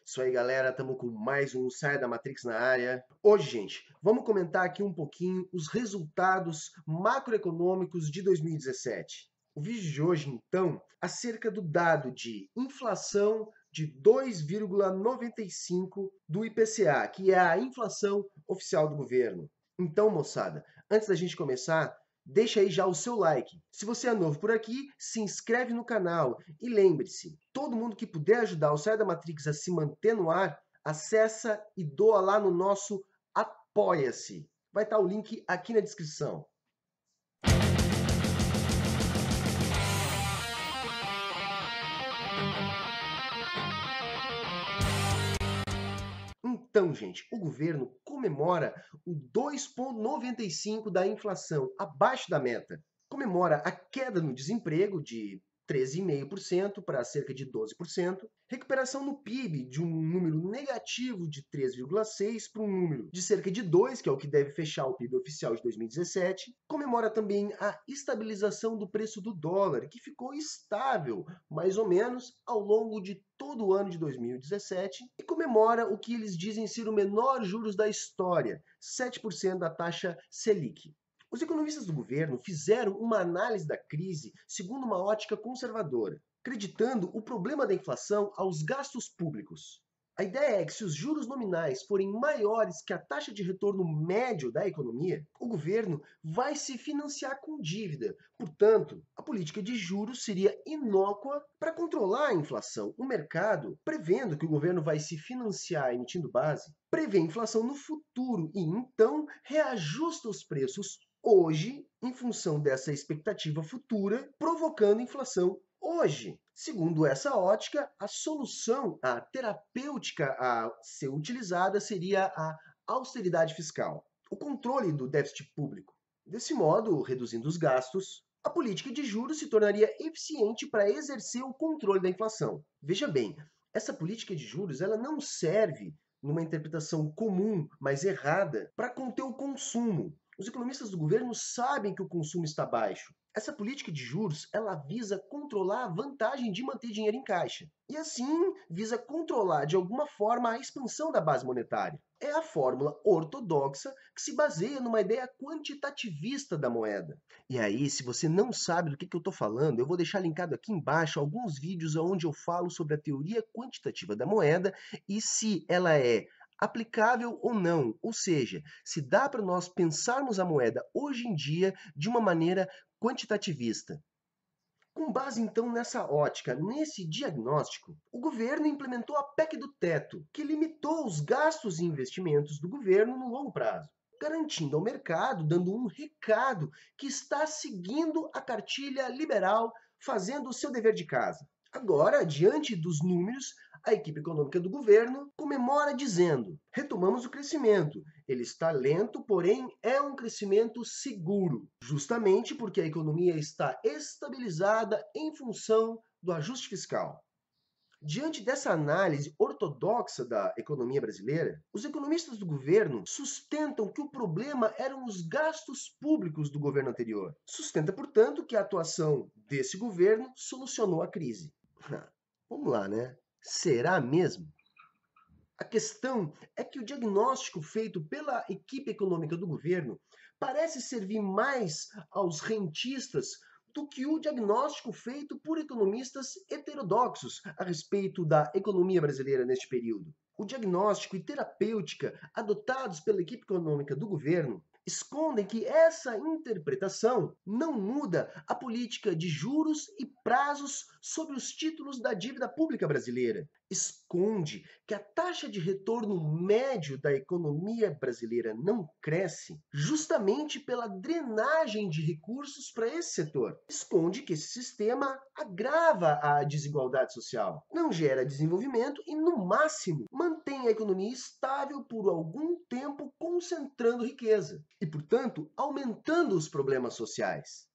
Isso aí, galera, estamos com mais um Saia da Matrix na área. Hoje, gente, vamos comentar aqui um pouquinho os resultados macroeconômicos de 2017. O vídeo de hoje, então, acerca do dado de inflação de 2,95 do IPCA, que é a inflação oficial do governo. Então, moçada, antes da gente começar, deixa aí já o seu like. Se você é novo por aqui, se inscreve no canal. E lembre-se, todo mundo que puder ajudar o Saia da Matrix a se manter no ar, acessa e doa lá no nosso Apoia-se. Vai estar o link aqui na descrição. Então, gente, o governo comemora o 2,95 da inflação, abaixo da meta. Comemora a queda no desemprego de 13,5% para cerca de 12%, recuperação no PIB de um número negativo de 3,6 para um número de cerca de 2, que é o que deve fechar o PIB oficial de 2017. Comemora também a estabilização do preço do dólar, que ficou estável, mais ou menos, ao longo de todo o ano de 2017, e comemora o que eles dizem ser o menor juros da história, 7% da taxa Selic. Os economistas do governo fizeram uma análise da crise segundo uma ótica conservadora, acreditando o problema da inflação aos gastos públicos. A ideia é que se os juros nominais forem maiores que a taxa de retorno médio da economia, o governo vai se financiar com dívida. Portanto, a política de juros seria inócua para controlar a inflação. O mercado, prevendo que o governo vai se financiar emitindo base, prevê inflação no futuro e então reajusta os preços hoje em função dessa expectativa futura, provocando inflação hoje. Segundo essa ótica, a solução, a terapêutica a ser utilizada seria a austeridade fiscal, o controle do déficit público. Desse modo, reduzindo os gastos, a política de juros se tornaria eficiente para exercer o controle da inflação. Veja bem, essa política de juros ela não serve, numa interpretação comum, mas errada, para conter o consumo. Os economistas do governo sabem que o consumo está baixo. Essa política de juros, ela visa controlar a vantagem de manter dinheiro em caixa. E assim, visa controlar de alguma forma a expansão da base monetária. É a fórmula ortodoxa que se baseia numa ideia quantitativista da moeda. E aí, se você não sabe do que eu estou falando, eu vou deixar linkado aqui embaixo alguns vídeos onde eu falo sobre a teoria quantitativa da moeda e se ela é aplicável ou não, ou seja, se dá para nós pensarmos a moeda hoje em dia de uma maneira quantitativista. Com base então nessa ótica, nesse diagnóstico, o governo implementou a PEC do teto, que limitou os gastos e investimentos do governo no longo prazo, garantindo ao mercado, dando um recado que está seguindo a cartilha liberal, fazendo o seu dever de casa. Agora, diante dos números, a equipe econômica do governo comemora dizendo: retomamos o crescimento. Ele está lento, porém é um crescimento seguro, justamente porque a economia está estabilizada em função do ajuste fiscal. Diante dessa análise ortodoxa da economia brasileira, os economistas do governo sustentam que o problema eram os gastos públicos do governo anterior. Sustenta, portanto, que a atuação desse governo solucionou a crise. Vamos lá, né? Será mesmo? A questão é que o diagnóstico feito pela equipe econômica do governo parece servir mais aos rentistas do que o diagnóstico feito por economistas heterodoxos a respeito da economia brasileira neste período. O diagnóstico e terapêutica adotados pela equipe econômica do governo escondem que essa interpretação não muda a política de juros e prazos sobre os títulos da dívida pública brasileira. Esconde que a taxa de retorno médio da economia brasileira não cresce justamente pela drenagem de recursos para esse setor. Esconde que esse sistema agrava a desigualdade social, não gera desenvolvimento e, no máximo, mantém a economia estável por algum tempo, concentrando riqueza e, portanto, aumentando os problemas sociais.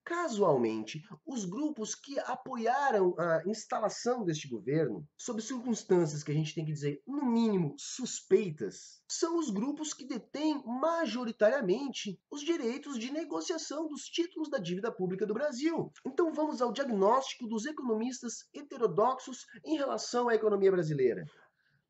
Casualmente, os grupos que apoiaram a instalação deste governo, sob circunstâncias que a gente tem que dizer, no mínimo, suspeitas, são os grupos que detêm majoritariamente os direitos de negociação dos títulos da dívida pública do Brasil. Então vamos ao diagnóstico dos economistas heterodoxos em relação à economia brasileira.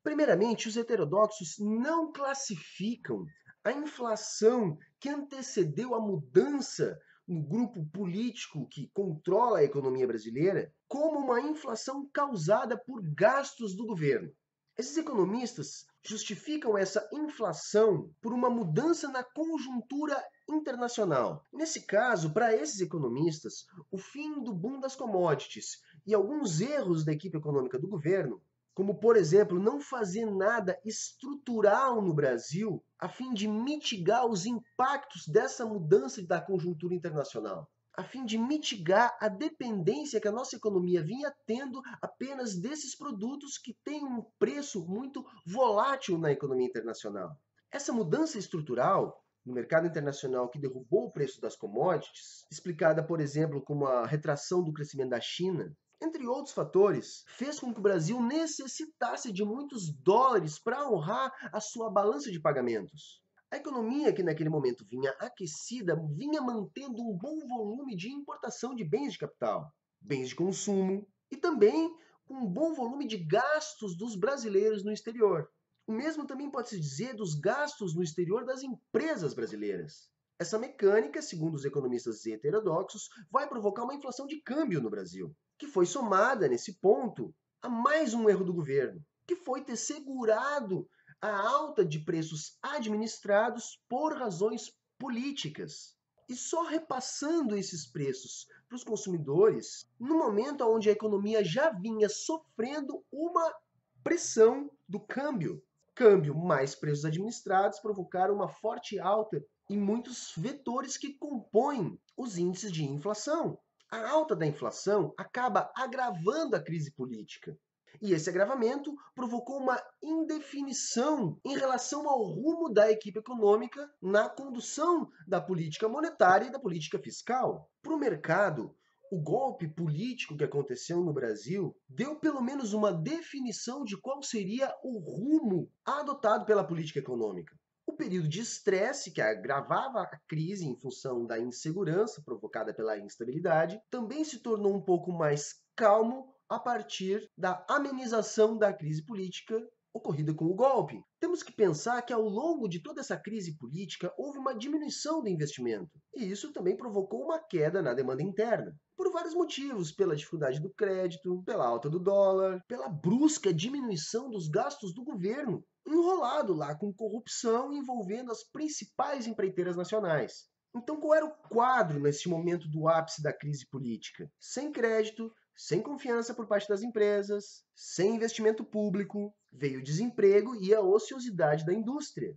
Primeiramente, os heterodoxos não classificam a inflação que antecedeu a mudança no grupo político que controla a economia brasileira como uma inflação causada por gastos do governo. Esses economistas justificam essa inflação por uma mudança na conjuntura internacional. Nesse caso, para esses economistas, o fim do boom das commodities e alguns erros da equipe econômica do governo, como, por exemplo, não fazer nada estrutural no Brasil a fim de mitigar os impactos dessa mudança da conjuntura internacional, a fim de mitigar a dependência que a nossa economia vinha tendo apenas desses produtos que têm um preço muito volátil na economia internacional. Essa mudança estrutural no mercado internacional que derrubou o preço das commodities, explicada, por exemplo, como a retração do crescimento da China, entre outros fatores, fez com que o Brasil necessitasse de muitos dólares para honrar a sua balança de pagamentos. A economia, que naquele momento vinha aquecida, vinha mantendo um bom volume de importação de bens de capital, bens de consumo e também com um bom volume de gastos dos brasileiros no exterior. O mesmo também pode-se dizer dos gastos no exterior das empresas brasileiras. Essa mecânica, segundo os economistas heterodoxos, vai provocar uma inflação de câmbio no Brasil, que foi somada, nesse ponto, a mais um erro do governo, que foi ter segurado a alta de preços administrados por razões políticas. E só repassando esses preços para os consumidores, no momento onde a economia já vinha sofrendo uma pressão do câmbio. Câmbio mais preços administrados provocaram uma forte alta em muitos vetores que compõem os índices de inflação. A alta da inflação acaba agravando a crise política. E esse agravamento provocou uma indefinição em relação ao rumo da equipe econômica na condução da política monetária e da política fiscal. Para o mercado, o golpe político que aconteceu no Brasil deu pelo menos uma definição de qual seria o rumo adotado pela política econômica. O período de estresse, que agravava a crise em função da insegurança provocada pela instabilidade, também se tornou um pouco mais calmo a partir da amenização da crise política ocorrida com o golpe. Temos que pensar que ao longo de toda essa crise política houve uma diminuição do investimento, e isso também provocou uma queda na demanda interna. Por vários motivos, pela dificuldade do crédito, pela alta do dólar, pela brusca diminuição dos gastos do governo, enrolado lá com corrupção envolvendo as principais empreiteiras nacionais. Então, qual era o quadro nesse momento do ápice da crise política? Sem crédito, sem confiança por parte das empresas, sem investimento público, veio o desemprego e a ociosidade da indústria.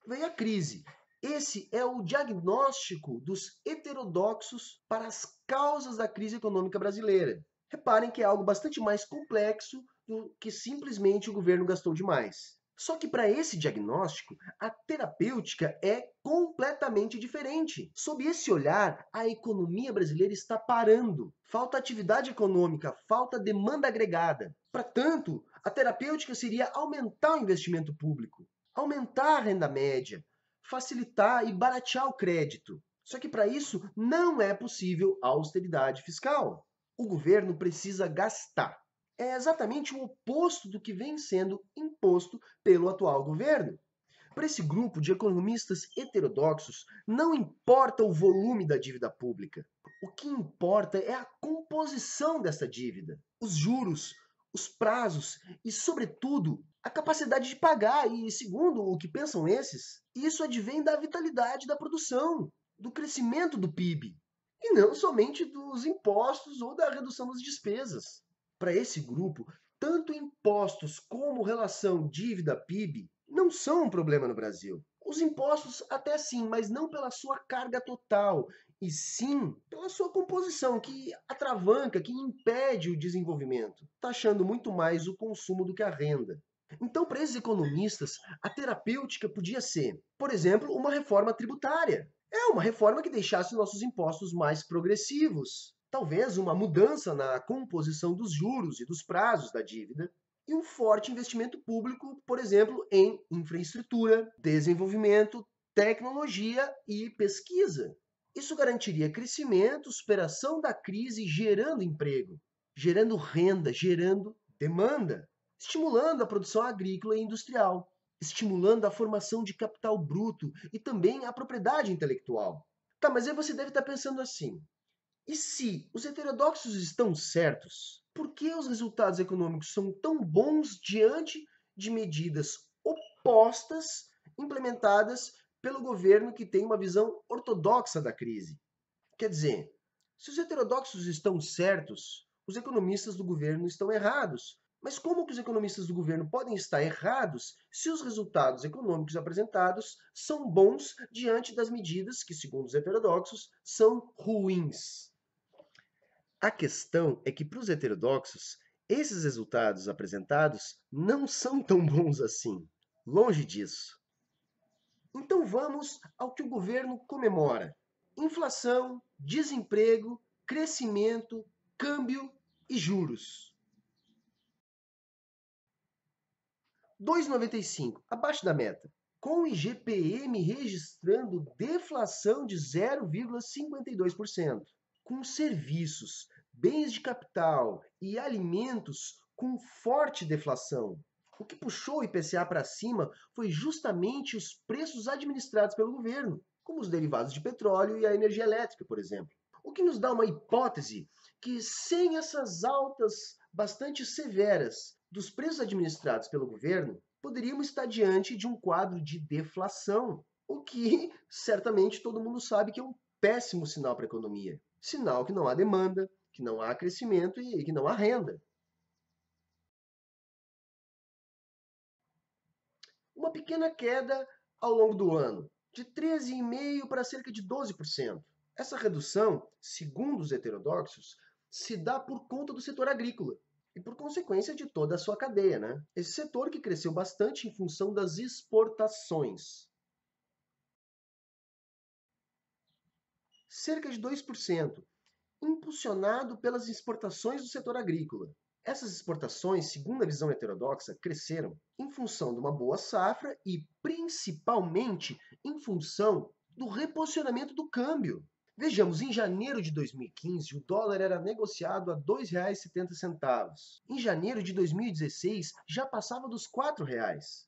Veio a crise. Esse é o diagnóstico dos heterodoxos para as causas da crise econômica brasileira. Reparem que é algo bastante mais complexo do que simplesmente o governo gastou demais. Só que para esse diagnóstico, a terapêutica é completamente diferente. Sob esse olhar, a economia brasileira está parando. Falta atividade econômica, falta demanda agregada. Para tanto, a terapêutica seria aumentar o investimento público, aumentar a renda média, facilitar e baratear o crédito. Só que para isso não é possível a austeridade fiscal. O governo precisa gastar. É exatamente o oposto do que vem sendo imposto pelo atual governo. Para esse grupo de economistas heterodoxos, não importa o volume da dívida pública. O que importa é a composição dessa dívida, os juros, os prazos e, sobretudo, a capacidade de pagar. E, segundo o que pensam esses, isso advém da vitalidade da produção, do crescimento do PIB, e não somente dos impostos ou da redução das despesas. Para esse grupo, tanto impostos como relação dívida-PIB não são um problema no Brasil. Os impostos até sim, mas não pela sua carga total, e sim pela sua composição, que atravanca, que impede o desenvolvimento, taxando muito mais o consumo do que a renda. Então, para esses economistas, a terapêutica podia ser, por exemplo, uma reforma tributária. É uma reforma que deixasse nossos impostos mais progressivos, talvez uma mudança na composição dos juros e dos prazos da dívida, e um forte investimento público, por exemplo, em infraestrutura, desenvolvimento, tecnologia e pesquisa. Isso garantiria crescimento, superação da crise, gerando emprego, gerando renda, gerando demanda, estimulando a produção agrícola e industrial, estimulando a formação de capital bruto e também a propriedade intelectual. Tá, mas aí você deve estar pensando assim: e se os heterodoxos estão certos, por que os resultados econômicos são tão bons diante de medidas opostas implementadas pelo governo que tem uma visão ortodoxa da crise? Quer dizer, se os heterodoxos estão certos, os economistas do governo estão errados. Mas como que os economistas do governo podem estar errados se os resultados econômicos apresentados são bons diante das medidas que, segundo os heterodoxos, são ruins? A questão é que, para os heterodoxos, esses resultados apresentados não são tão bons assim. Longe disso. Então vamos ao que o governo comemora: inflação, desemprego, crescimento, câmbio e juros. 2,95, abaixo da meta, com o IGPM registrando deflação de 0,52%, com serviços, bens de capital e alimentos com forte deflação. O que puxou o IPCA para cima foi justamente os preços administrados pelo governo, como os derivados de petróleo e a energia elétrica, por exemplo. O que nos dá uma hipótese que, sem essas altas bastante severas dos preços administrados pelo governo, poderíamos estar diante de um quadro de deflação, o que certamente todo mundo sabe que é um péssimo sinal para a economia. Sinal que não há demanda, que não há crescimento e que não há renda. Uma pequena queda ao longo do ano, de 13,5% para cerca de 12%. Essa redução, segundo os heterodoxos, se dá por conta do setor agrícola e por consequência de toda a sua cadeia, né? Esse setor que cresceu bastante em função das exportações. Cerca de 2%, impulsionado pelas exportações do setor agrícola. Essas exportações, segundo a visão heterodoxa, cresceram em função de uma boa safra e, principalmente, em função do reposicionamento do câmbio. Vejamos, em janeiro de 2015, o dólar era negociado a R$ 2,70. Em janeiro de 2016, já passava dos R$ 4.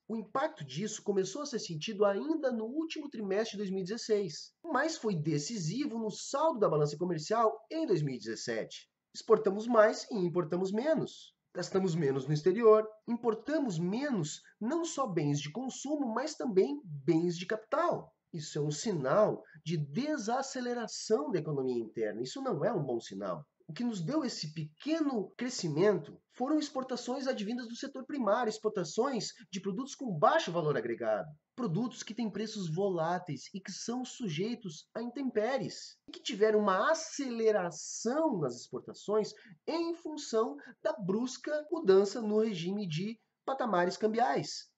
O impacto disso começou a ser sentido ainda no último trimestre de 2016, mas foi decisivo no saldo da balança comercial em 2017. Exportamos mais e importamos menos. Gastamos menos no exterior, importamos menos não só bens de consumo, mas também bens de capital. Isso é um sinal de desaceleração da economia interna. Isso não é um bom sinal. O que nos deu esse pequeno crescimento foram exportações advindas do setor primário, exportações de produtos com baixo valor agregado, produtos que têm preços voláteis e que são sujeitos a intempéries, e que tiveram uma aceleração nas exportações em função da brusca mudança no regime de patamares cambiais.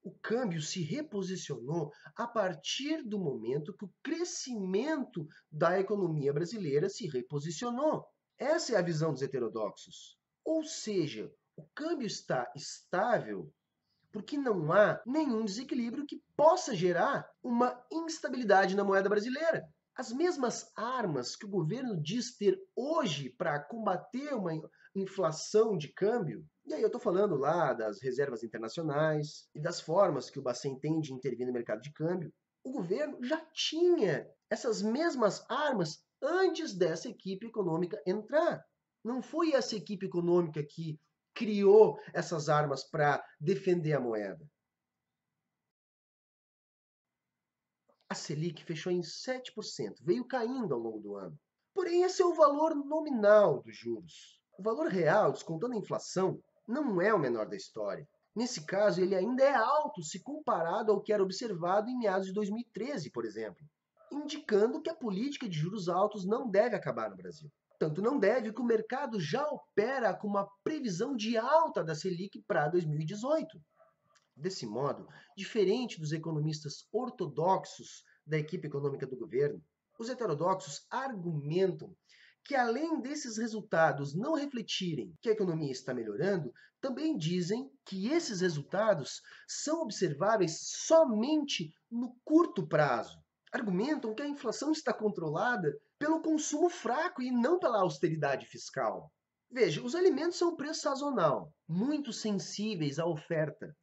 O câmbio se reposicionou a partir do momento que o crescimento da economia brasileira se reposicionou. Essa é a visão dos heterodoxos. Ou seja, o câmbio está estável porque não há nenhum desequilíbrio que possa gerar uma instabilidade na moeda brasileira. As mesmas armas que o governo diz ter hoje para combater uma inflação de câmbio, e aí eu estou falando lá das reservas internacionais e das formas que o Bacen tem de intervir no mercado de câmbio, o governo já tinha essas mesmas armas antes dessa equipe econômica entrar. Não foi essa equipe econômica que criou essas armas para defender a moeda. A Selic fechou em 7%, veio caindo ao longo do ano. Porém, esse é o valor nominal dos juros. O valor real, descontando a inflação, não é o menor da história. Nesse caso, ele ainda é alto se comparado ao que era observado em meados de 2013, por exemplo, indicando que a política de juros altos não deve acabar no Brasil. Tanto não deve que o mercado já opera com uma previsão de alta da Selic para 2018. Desse modo, diferente dos economistas ortodoxos da equipe econômica do governo, os heterodoxos argumentam que, além desses resultados não refletirem que a economia está melhorando, também dizem que esses resultados são observáveis somente no curto prazo. Argumentam que a inflação está controlada pelo consumo fraco e não pela austeridade fiscal. Veja, os alimentos são um preço sazonal, muito sensíveis à oferta.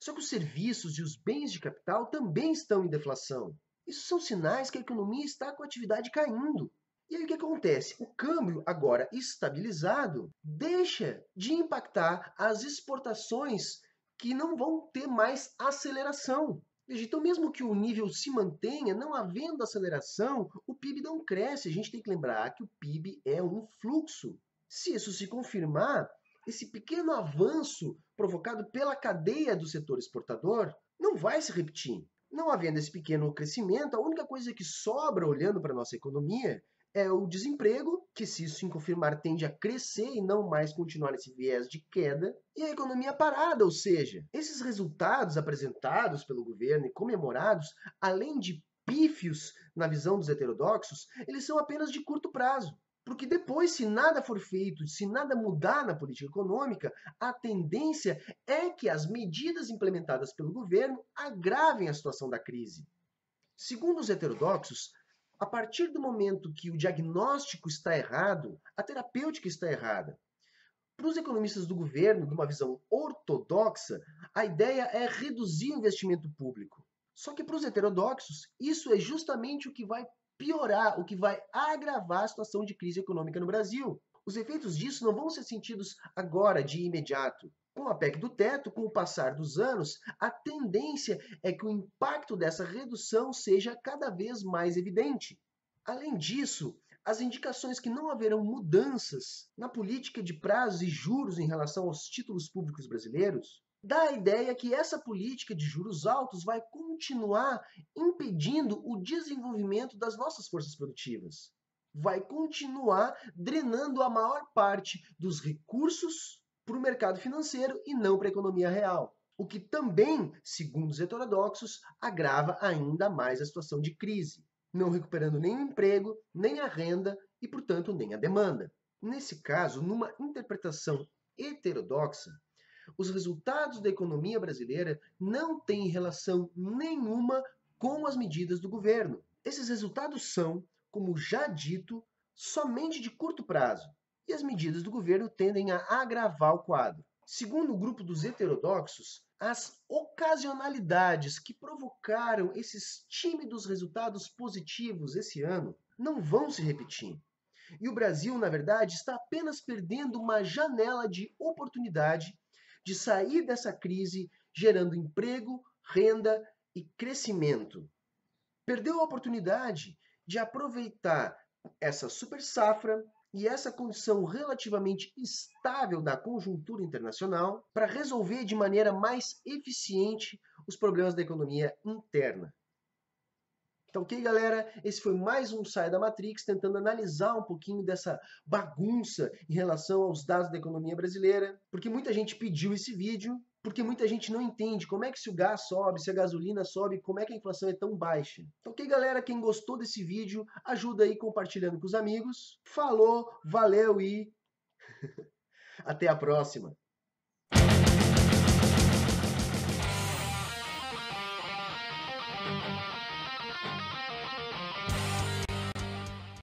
Só que os serviços e os bens de capital também estão em deflação. Isso são sinais que a economia está com a atividade caindo. E aí o que acontece? O câmbio, agora estabilizado, deixa de impactar as exportações que não vão ter mais aceleração. Veja, então mesmo que o nível se mantenha, não havendo aceleração, o PIB não cresce. A gente tem que lembrar que o PIB é um fluxo. Se isso se confirmar, esse pequeno avanço provocado pela cadeia do setor exportador não vai se repetir. Não havendo esse pequeno crescimento, a única coisa que sobra olhando para a nossa economia é o desemprego, que se isso se confirmar tende a crescer e não mais continuar nesse viés de queda, e a economia parada, ou seja, esses resultados apresentados pelo governo e comemorados, além de pífios na visão dos heterodoxos, eles são apenas de curto prazo. Porque depois, se nada for feito, se nada mudar na política econômica, a tendência é que as medidas implementadas pelo governo agravem a situação da crise. Segundo os heterodoxos, a partir do momento que o diagnóstico está errado, a terapêutica está errada. Para os economistas do governo, de uma visão ortodoxa, a ideia é reduzir o investimento público. Só que para os heterodoxos, isso é justamente o que vai piorar, o que vai agravar a situação de crise econômica no Brasil. Os efeitos disso não vão ser sentidos agora, de imediato. Com a PEC do teto, com o passar dos anos, a tendência é que o impacto dessa redução seja cada vez mais evidente. Além disso, as indicações que não haverão mudanças na política de prazos e juros em relação aos títulos públicos brasileiros dá a ideia que essa política de juros altos vai continuar impedindo o desenvolvimento das nossas forças produtivas. Vai continuar drenando a maior parte dos recursos para o mercado financeiro e não para a economia real. O que também, segundo os heterodoxos, agrava ainda mais a situação de crise, não recuperando nem o emprego, nem a renda e, portanto, nem a demanda. Nesse caso, numa interpretação heterodoxa, os resultados da economia brasileira não têm relação nenhuma com as medidas do governo. Esses resultados são, como já dito, somente de curto prazo, e as medidas do governo tendem a agravar o quadro. Segundo o grupo dos heterodoxos, as ocasionalidades que provocaram esses tímidos resultados positivos esse ano não vão se repetir. E o Brasil, na verdade, está apenas perdendo uma janela de oportunidade de sair dessa crise gerando emprego, renda e crescimento. Perdeu a oportunidade de aproveitar essa super safra e essa condição relativamente estável da conjuntura internacional para resolver de maneira mais eficiente os problemas da economia interna. Então, ok, galera? Esse foi mais um Saia da Matrix, tentando analisar um pouquinho dessa bagunça em relação aos dados da economia brasileira, porque muita gente pediu esse vídeo, porque muita gente não entende como é que se o gás sobe, se a gasolina sobe, como é que a inflação é tão baixa. Então, ok, galera? Quem gostou desse vídeo, ajuda aí compartilhando com os amigos. Falou, valeu e até a próxima!